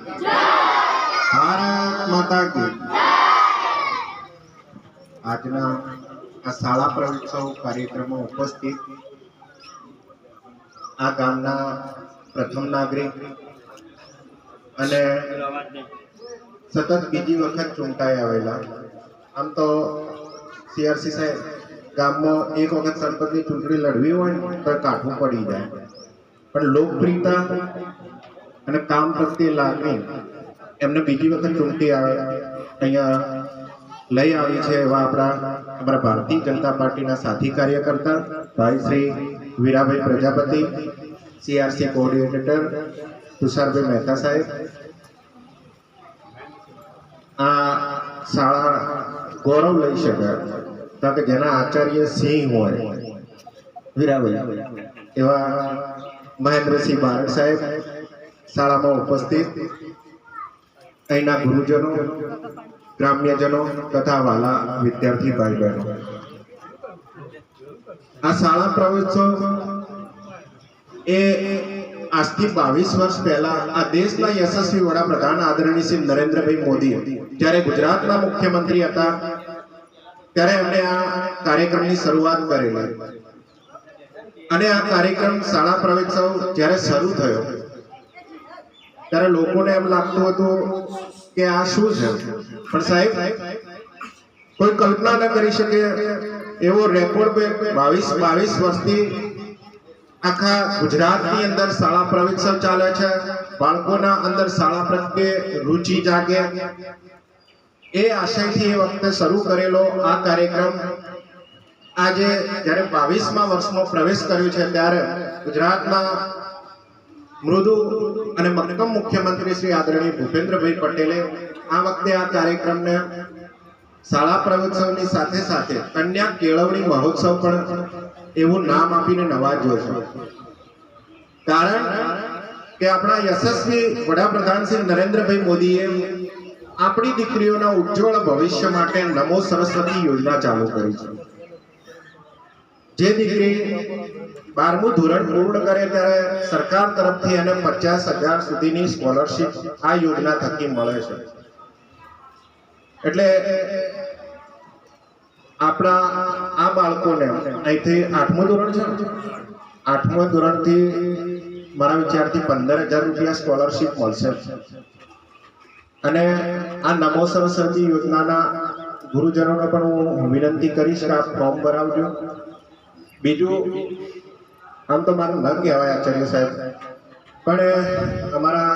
ભારત માતા કી આજના આ શાળા પ્રવેશોત્સવ કાર્યક્રમમાં ઉપસ્થિત આ ગામના પ્રથમ નાગરિક અને સતત બીજી વખત ચૂંટાઈ આવેલા, આમ તો સીઆરસી સાહેબ ગામમાં એક વખત સરપંચની ચૂંટણી લડવી હોય ને તો કાઢવું પડી જાય, પણ લોકપ્રિયતા અને કામ પ્રત્યે લાગણી એમને બીજી વખત ચૂંટણી અહીંયા લઈ આવી છે એવા અમારા ભારતીય જનતા પાર્ટીના સાથી કાર્યકર્તા ભાઈ શ્રી વીરાભાઈ પ્રજાપતિ, સીઆરસી કોઓર્ડિનેટર તુષારભાઈ મહેતા સાહેબ, આ શાળા ગૌરવ લઈ શકે કારણ કે જેના આચાર્ય સિંહ હોય વીરાભાઈ એવા મહેન્દ્રસિંહ બારડ સાહેબ શાળામાં ઉપસ્થિત, અહીંના ગુરુજનો, ગ્રામ્યજનો તથા વાલા વિદ્યાર્થી ભાઈ બહેનો, આ શાળા પ્રવેશોત્સવ એ આજથી 22 વર્ષ પહેલા આ દેશના યશસ્વી વડાપ્રધાન આદરણીય શ્રી નરેન્દ્રભાઈ મોદી જ્યારે ગુજરાતના મુખ્યમંત્રી હતા ત્યારે એમણે આ કાર્યક્રમની શરૂઆત કરેલી અને આ કાર્યક્રમ શાળા પ્રવેશોત્સવ જ્યારે શરૂ થયો ત્યારે લોકોને એમ લાગતું હતું કે આ શું છે, પણ સાહેબ કોઈ કલ્પના ન કરી શકે એવો રેકોર્ડ 22 વર્ષથી આખા ગુજરાતની અંદર શાળા પ્રવેશોત્સવ ચાલે છે, બાળકોના અંદર શાળા પ્રત્યે રુચિ જાગે એ આશયથી એ વખતે શરૂ કરેલો આ કાર્યક્રમ આજે જ્યારે 22મા વર્ષમાં પ્રવેશ કર્યો છે ત્યારે ગુજરાતના મૃદુ અને મક્કમ મુખ્યમંત્રી શ્રી આદરણીય ભૂપેન્દ્રભાઈ પટેલે આ વખતે આ કાર્યક્રમને શાળા પ્રવેશોત્સવની સાથે સાથે કન્યા કેળવણી મહોત્સવ પણ એવું નામ આપીને નવાજ્યો છે, કારણ કે આપણા યશસ્વી વડાપ્રધાન શ્રી નરેન્દ્રભાઈ મોદીએ આપણી દીકરીઓના ઉજ્જવળ ભવિષ્ય માટે નમો સરસ્વતી યોજના ચાલુ કરી છે. જે દીકરી 12મું ધોરણ પૂર્ણ કરે ત્યારે સરકાર તરફથી એને 50,000 સુધીની સ્કોલરશીપ આ યોજના થકી મળે છે. એટલે આપણા આ બાળકોને અહીંથી 8મું ધોરણ છે, 8મા ધોરણથી મારા વિચારથી 15,000 રૂપિયા સ્કોલરશીપ મળશે. અને આ નમો સરસ્વતી યોજનાના ગુરુજનોને પણ હું વિનંતી કરીશ કે આપ ફોર્મ ભરાવજો. બીજું આમ તો મારું ન કહેવાય આચાર્ય સાહેબ, પણ અમારા